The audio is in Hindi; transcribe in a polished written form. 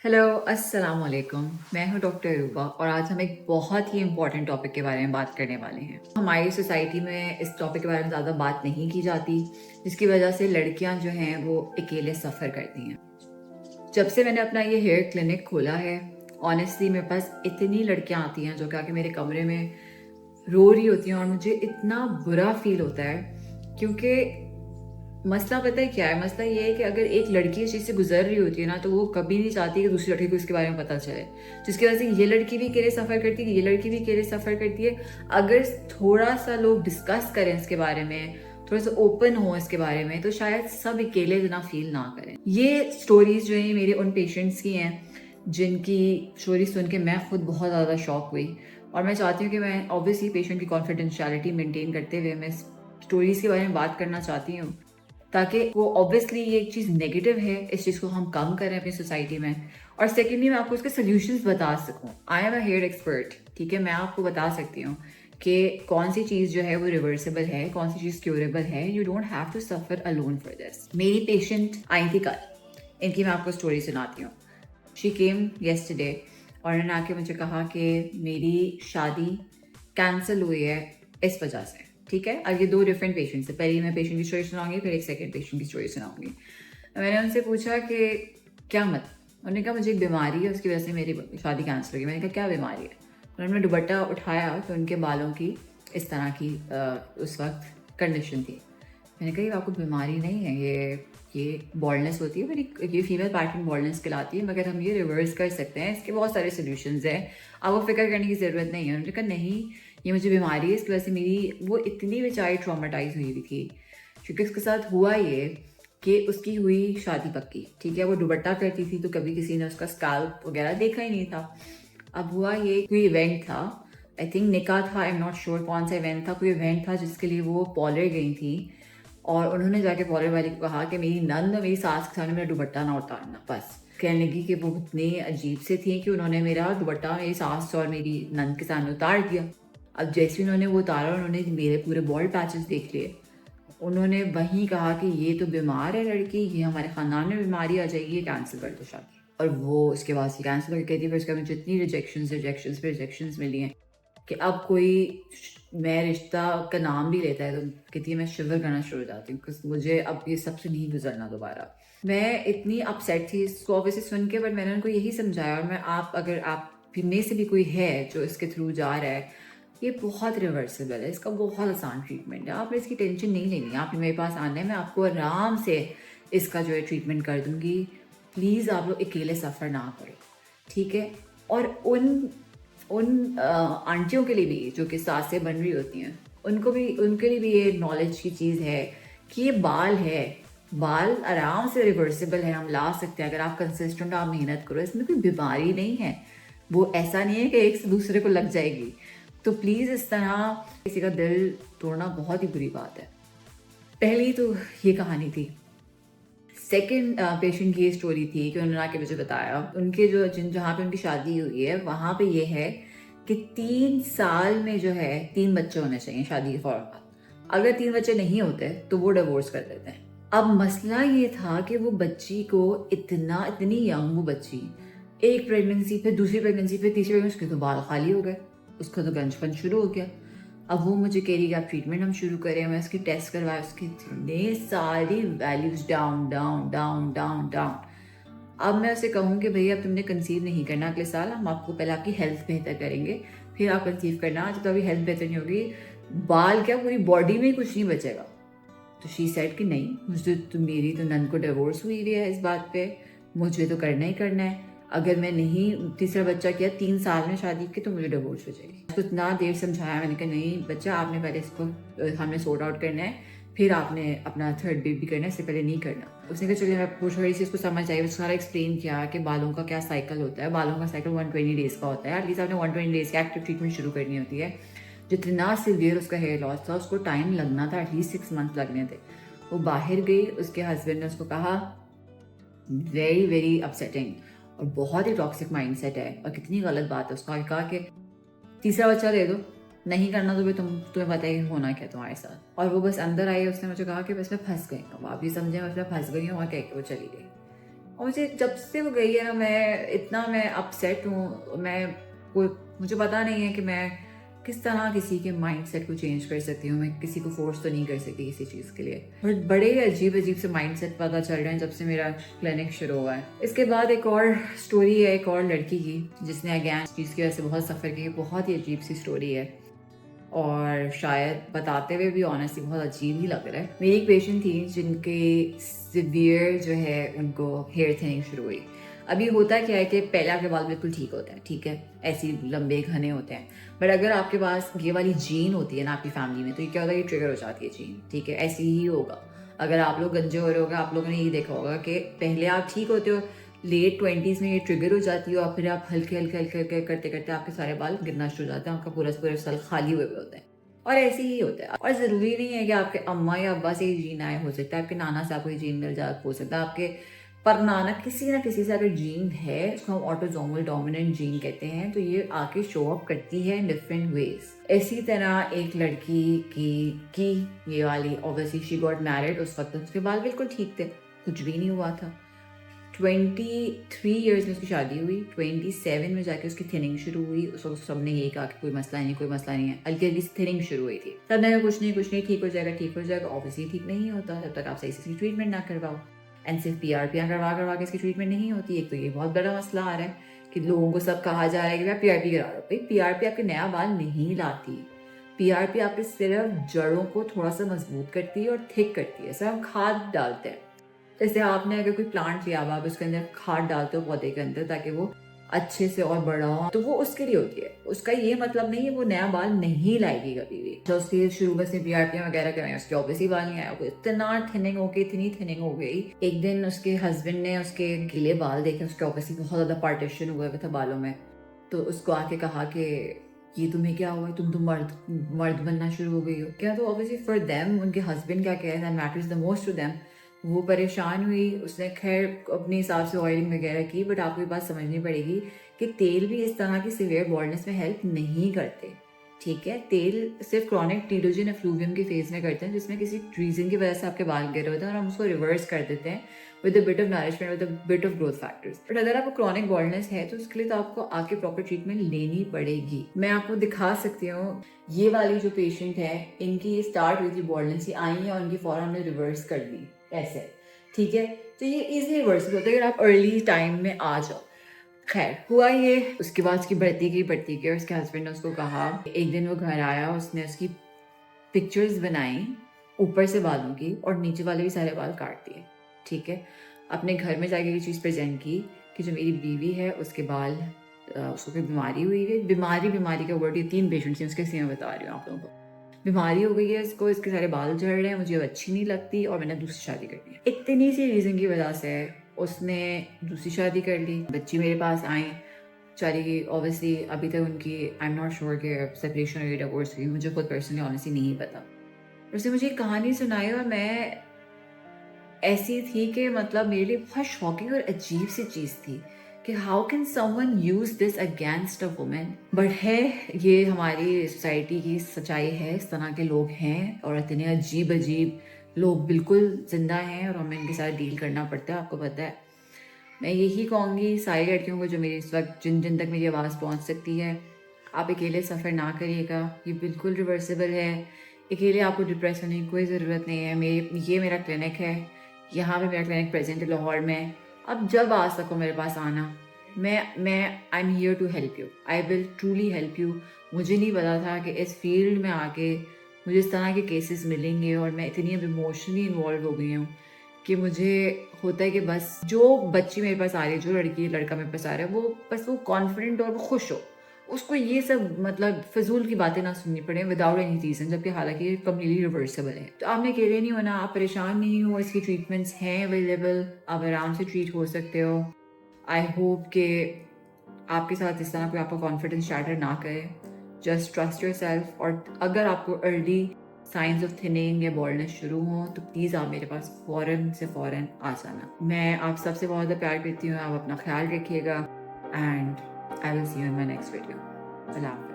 हेलो, अस्सलाम वालेकुम। मैं हूँ डॉक्टर रूबा और आज हम एक बहुत ही इम्पोर्टेंट टॉपिक के बारे में बात करने वाले हैं। हमारी सोसाइटी में इस टॉपिक के बारे में ज़्यादा बात नहीं की जाती, जिसकी वजह से लड़कियाँ जो हैं वो अकेले सफ़र करती हैं। जब से मैंने अपना ये हेयर क्लिनिक खोला है, ऑनेस्टली मेरे पास इतनी लड़कियाँ आती हैं जो कि आके मेरे कमरे में रो रही होती हैं और मुझे इतना बुरा फील होता है, क्योंकि मसला पता है क्या है? मसला ये है कि अगर एक लड़की इस चीज़ से गुजर रही होती है ना, तो वो कभी नहीं चाहती कि दूसरी लड़की को इसके बारे में पता चले, जिसकी वजह से ये लड़की भी अकेले सफ़र करती है, ये लड़की भी अकेले सफ़र करती है। अगर थोड़ा सा लोग डिस्कस करें इसके बारे में, थोड़ा सा ओपन हो इसके बारे में, तो शायद सब अकेले जना फील ना करें। ये स्टोरीज जो है मेरे उन पेशेंट्स की हैं जिनकी स्टोरी सुन के मैं खुद बहुत ज़्यादा शॉक हुई, और मैं चाहती हूँ कि मैं ऑब्वियसली पेशेंट की कॉन्फिडेंशियलिटी मेंटेन करते हुए मैं स्टोरीज के बारे में बात करना चाहती हूँ, ताकि वो ऑब्वियसली ये एक चीज़ नेगेटिव है, इस चीज़ को हम कम करें अपनी सोसाइटी में, और सेकेंडली मैं आपको इसके सोल्यूशंस बता सकूं। I am a hair expert, ठीक है? मैं आपको बता सकती हूँ कि कौन सी चीज़ जो है वो रिवर्सिबल है, कौन सी चीज़ क्योरेबल है। You don't have to suffer alone for this. मेरी पेशेंट आई थी कल, इनकी मैं आपको स्टोरी सुनाती हूँ। शी केम येस्टरडे और इन्होंने आके मुझे कहा कि मेरी शादी कैंसिल हुई है इस वजह से, ठीक है? और ये दो डिफरेंट पेशेंट्स है। पहले मैं पेशेंट की स्टोरी सुनाऊंगी, फिर एक सेकंड पेशेंट की स्टोरी सुनाऊंगी। मैंने उनसे पूछा कि क्या मत, उन्होंने कहा मुझे एक बीमारी है, उसकी वजह से मेरी शादी कैंसिल हो गई। मैंने कहा क्या बीमारी है? उन्होंने दुपट्टा उठाया तो उनके बालों की इस तरह की उस वक्त कंडीशन थी। मैंने कहा ये आपको बीमारी नहीं है, ये बॉल्डनेस होती है, पर ये फीमेल पैटर्न बॉल्डनेस कहलाती है, मगर हम ये रिवर्स कर सकते हैं, इसके बहुत सारे सोल्यूशंस हैं, आपको फिक्र करने की ज़रूरत नहीं है। उन्होंने कहा नहीं, ये मुझे बीमारी है, इसकी वजह से मेरी वो इतनी बेचारी ट्रॉमेटाइज हुई हुई थी, क्योंकि उसके साथ हुआ ये कि उसकी हुई शादी पक्की, ठीक है? वो दुपट्टा करती थी तो कभी किसी ने उसका स्काल्प वगैरह देखा ही नहीं था। अब हुआ ये, कोई इवेंट था, आई थिंक निकाह था, आई एम नॉट श्योर कौन सा इवेंट था, कोई इवेंट था जिसके लिए वो पॉलर गई थी, और उन्होंने जाके पॉलर वाली को कहा कि मेरी नंद और मेरी सास के सामने मेरा दुपट्टा ना उतारना। बस कहने लगी कि वो इतने अजीब से थी कि उन्होंने मेरा दुपट्टा मेरी सास और मेरी नंद के सामने उतार दिया। अब जैसे उन्होंने वो उतारा, उन्होंने मेरे पूरे बॉल्ड पैचेस देख लिए। उन्होंने वहीं कहा कि ये तो बीमार है लड़की, ये हमारे ख़ानदान में बीमारी आ जाएगी, ये कैंसिल कर दो शादी। और वो उसके बाद से कैंसिल करके कहती, फिर उसके बाद मुझे इतनी रिजेक्शंस मिली हैं कि अब कोई मैं रिश्ता का नाम भी लेता है तो कहती है मैं शिवर करना शुरू हो जाती हूँ, क्योंकि मुझे अब ये सबसे नहीं गुजरना दोबारा। मैं इतनी अपसेट थी इसको ऑब्वियसली सुन के, बट मैंने उनको यही समझाया, और मैं अगर आप में से भी कोई है जो इसके थ्रू जा रहा है, ये बहुत रिवर्सिबल है, इसका बहुत आसान ट्रीटमेंट है, आपने इसकी टेंशन नहीं लेनी है, आपने मेरे पास आना है, मैं आपको आराम से इसका जो है ट्रीटमेंट कर दूंगी। प्लीज़ आप लोग अकेले सफ़र ना करें, ठीक है? और उन उन आंटियों के लिए भी जो कि सासें बन रही होती हैं, उनके लिए भी ये नॉलेज की चीज़ है कि ये बाल है, बाल आराम से रिवर्सिबल है, हम ला सकते हैं अगर आप कंसिस्टेंट, आप मेहनत करो, इसमें कोई बीमारी नहीं है, वो ऐसा नहीं है कि एक से दूसरे को लग जाएगी। तो प्लीज़ इस तरह किसी का दिल तोड़ना बहुत ही बुरी बात है। पहली तो ये कहानी थी। सेकंड पेशेंट की ये स्टोरी थी कि उन्होंने आके मुझे बताया, उनके जो जहाँ पे उनकी शादी हुई है वहाँ पे ये है कि 3 साल में जो है 3 बच्चे होने चाहिए शादी के फौरन बाद। अगर 3 बच्चे नहीं होते तो वो डिवोर्स कर देते हैं। अब मसला ये था कि वो बच्ची को इतनी यंग, वो बच्ची एक प्रेगनेंसी, फिर दूसरी प्रेगनेंसी, फिर तीसरी प्रेगनेंसी, उसके तो बाल खाली हो गए, उसका तो गंजपन शुरू हो गया। अब वो मुझे कह रही कि आप ट्रीटमेंट हम शुरू करें, मैं उसकी टेस्ट करवाया, उसकी इतने सारी values down down down down down. अब मैं उसे कहूँ कि भैया अब तुमने कंसीव नहीं करना अगले साल, हम आपको पहले आपकी हेल्थ बेहतर करेंगे, फिर आप कंसीव करना। जब तो अभी हेल्थ बेहतर नहीं होगी, बाल क्या पूरी बॉडी में ही कुछ नहीं बचेगा। तो शी सेड कि नहीं, मुझे तो मेरी तो नंद को डिवोर्स हुई हुई है इस बात पे, मुझे तो करना ही करना है। अगर मैं नहीं तीसरा बच्चा किया 3 साल में शादी की तो मुझे डिवोर्स हो जाएगी। उसको इतना देर समझाया, मैंने कहा नहीं बच्चा, आपने पहले इसको हमने सॉर्ट आउट करना है, फिर आपने अपना थर्ड बेबी करना है, इससे पहले नहीं करना। उसने कहा चलिए मैं थोड़ी सी इसको समझ आई, सारा एक्सप्लेन किया कि बालों का क्या साइकिल होता है। बालों का साइकिल 120 डेज का होता है, एटलीस्ट आपने 120 डेज की एक्टिव ट्रीटमेंट शुरू करनी होती है। जितना सिवियर उसका हेयर लॉस था, उसको टाइम लगना था, एटलीस्ट 6 मंथ लगने थे। वो बाहर गई, उसके हस्बैंड ने उसको कहा, वेरी वेरी अपसेटिंग और बहुत ही टॉक्सिक माइंडसेट है, और कितनी गलत बात है। उसका कहा कि तीसरा बच्चा दे दो, नहीं करना तो फिर तुम्हें पता ही होना क्या तुम्हारे साथ। और वो बस अंदर आई, उसने मुझे कहा कि बस मैं फंस गई हूँ, आप ये समझे मैं उसमें फंस गई हूँ, और कह के वो चली गई। और मुझे जब से वो गई है ना, मैं अपसेट हूँ। मुझे पता नहीं है कि मैं किस तरह किसी के माइंडसेट को चेंज कर सकती हूँ। मैं किसी को फोर्स तो नहीं कर सकती किसी चीज़ के लिए, बट बड़े अजीब अजीब से माइंडसेट पता चल रहे हैं जब से मेरा क्लिनिक शुरू हुआ है। इसके बाद एक और स्टोरी है, एक और लड़की की जिसने अगेन चीज़ की वजह से बहुत सफ़र की। बहुत ही अजीब सी स्टोरी है और शायद बताते हुए भी ऑनेस्टली बहुत अजीब ही लग रहा है। मेरी एक पेशेंट थी जिनके सिवियर जो है उनको हेयर थिनिंग शुरू हुई। अभी होता क्या है कि पहले आपके बाल बिल्कुल ठीक होते हैं, ठीक है, ऐसे लंबे घने होते हैं, बट अगर आपके पास ये वाली जीन होती है ना आपकी फैमिली में, तो ये क्या होता है, ये ट्रिगर हो जाती है जीन, ठीक है। ऐसे ही होगा अगर आप लोग गंजे हो रहे होगा, आप लोगों ने ये देखा होगा कि पहले आप ठीक होते हो, लेट 20s में ये ट्रिगर हो जाती है और फिर आप हल्के हल्के हल्के हल्के करते करते आपके सारे बाल गिरना शुरू हो जाते हैं, आपका पूरा साल खाली हुए हुए होते हैं। और ऐसे ही होता है। और ज़रूरी नहीं है कि आपके अम्मा या अब्बा से ही जीन आए, हो सकता है आपके नाना से आपको ये जीन मिल जाए, हो सकता है आपके परनाना किसी ना किसी से अगर जीन है, उसको हम ऑटोसोमल डोमिनेंट जीन कहते हैं, तो ये आके शो अप करती है इन डिफरेंट वेज। इसी तरह एक लड़की की ये वाली ऑब्वियसली शी गॉट मैरिड, उस वक्त उसके बाल बिल्कुल ठीक थे, कुछ भी नहीं हुआ था। 23 ईयर्स में उसकी शादी हुई, 27 में जाके उसकी थिनिंग शुरू हुई। उस वक्त सबने यही कहा कि कोई मसला नहीं, कोई मसला नहीं है, हल्की हल्की थिनिंग शुरू हुई थी। तब ने कुछ नहीं, ठीक हो जाएगा, ठीक हो जाएगा। ऑब्वियसली ठीक नहीं होता जब तक आप सही से इसकी ट्रीटमेंट ना करवाओ। एंड सिर्फ पीआरपी करवा करवा के इसकी ट्रीटमेंट नहीं होती। एक तो ये बहुत बड़ा मसला आ रहा है कि लोगों को सब कहा जा रहा है कि आप पीआरपी करा लो। भाई पीआरपी आपके नया बाल नहीं लाती, पीआरपी आपके सिर्फ जड़ों को थोड़ा सा मजबूत करती है और थिक करती है। सर हम खाद डालते हैं, जैसे आपने अगर कोई प्लांट लिया हुआ, आप उसके अंदर खाद डालते हो पौधे के अंदर ताकि वो अच्छे से और बड़ा हो, तो वो उसके लिए होती है। उसका ये मतलब नहीं है वो नया बाल नहीं लाएगी कभी भी। तो उसके शुरू में से पीआरपी वगैरह कराई, उसके ऑब्वियसली बाल नहीं आया। वो इतना थिनिंग हो गई, इतनी थिनिंग हो गई। एक दिन उसके हस्बैंड ने उसके गीले बाल देखे, उसके ऑब्वियसली बहुत ज्यादा पार्टीशन हुए हुए थे बालों में, तो उसको आके कहा कि ये तुम्हें क्या हुआ, तुम तो मर्द बनना शुरू हो गई हो क्या। तो ऑब्वियसली फॉर देम, उनके हस्बैंड क्या कह रहे हैं, that matters the most to them. वो परेशान हुई, उसने खैर अपने हिसाब से ऑयलिंग वगैरह की, बट आपको ये बात समझनी पड़ेगी कि तेल भी इस तरह की सीवियर बॉल्डनेस में हेल्प नहीं करते, ठीक है। तेल सिर्फ क्रॉनिक टीलोजन एफ्लूवियम के फेज में करते हैं, जिसमें किसी रीजन की वजह से आपके बाल गिरे होते हैं और हम उसको रिवर्स कर देते हैं with a bit of nourishment, with a bit of growth factors. But अगर आपको क्रॉनिक बॉल्डनेस है तो उसके लिए तो आपको आके प्रॉपर ट्रीटमेंट लेनी पड़ेगी। मैं आपको दिखा सकती हूँ, ये वाली जो पेशेंट है, इनकी ये स्टार्ट हुई थी बॉल्डनेस, ये आई है और उनकी फौरन हमने रिवर्स कर दी ऐसे, ठीक है। तो ये इजी रिवर्सल होता है अगर आप अर्ली टाइम में आ जाओ। खैर हुआ ये, उसके बाद उसकी बढ़ती गई और उसके हस्बैंड ने उसको कहा, एक दिन वो घर आया, उसने उसकी पिक्चर्स बनाई ऊपर से बालों की और नीचे वाले भी सारे बाल काट दिए, ठीक है। अपने घर में जाके ये चीज़ प्रेजेंट की कि जो मेरी बीवी है उसके बाल, उसको कोई बीमारी हुई है। बीमारी का वर्ड, ये 3 पेशेंट्स हैं उसके से मैं बता रही हूँ आप लोगों को। बीमारी हो गई है इसको, इसके सारे बाल झड़ रहे हैं, मुझे अच्छी नहीं लगती और मैंने दूसरी शादी करनी है। इतनी सी रीज़न की वजह से उसने दूसरी शादी कर ली। बच्ची मेरे पास आई, चारी ऑब्वियसली अभी तक उनकी आई एम नॉट श्योर कि सेपरेशन हुई, डिवोर्स हुई, मुझे खुद पर्सनली ऑनेस्टली नहीं पता। उसने मुझे एक कहानी सुनाई और मैं ऐसी थी कि मतलब मेरे लिए बहुत शॉकिंग और अजीब सी चीज़ थी कि how can someone use this against a women. But है, ये हमारी सोसाइटी की सच्चाई है, इस तरह के लोग हैं और इतने अजीब अजीब लोग बिल्कुल जिंदा हैं और हमें इनके साथ डील करना पड़ता है, आपको पता है। मैं यही कहूँगी सारी लड़कियों को जो मेरी इस वक्त जिन जिन तक मेरी आवाज़ पहुँच सकती है, आप अकेले सफ़र ना करिएगा, ये बिल्कुल रिवर्सिबल है। अकेले आपको डिप्रेस होने की कोई ज़रूरत नहीं है। ये मेरा क्लिनिक है, यहाँ पे मेरा क्लिनिक प्रेजेंट है लाहौर में। अब जब आ सको मेरे पास आना, मैं I am here to help you, I will truly help you. मुझे नहीं पता था कि इस फील्ड में आके मुझे इस तरह के केसेस मिलेंगे और मैं इतनी अब इमोशनली इन्वॉल्व हो गई हूँ कि मुझे होता है कि बस जो बच्ची मेरे पास आ रही है, जो लड़की लड़का मेरे पास आ रहा है, वो कॉन्फिडेंट और वो खुश हो, उसको ये सब मतलब फिजूल की बातें ना सुननी पड़े विदाउट एनी रीज़न, जबकि हालांकि ये कम्प्लीटली रिवर्सिबल है। तो आपने अकेले नहीं होना, आप परेशान नहीं हो, इसकी ट्रीटमेंट्स हैं अवेलेबल, आप आराम से ट्रीट हो सकते हो। आई होप कि आपके साथ इस तरह कोई आपका कॉन्फिडेंस शैटर ना करे। Just trust your self. और अगर आपको अर्ली साइंस ऑफ थिनिंग या बॉल्डनेस शुरू हो तो प्लीज़ आप मेरे पास फ़ौरन आ जाना। मैं आप सबसे बहुत ज़्यादा प्यार करती हूँ, आप अपना ख्याल रखिएगा and I will see you in my next video. Allah.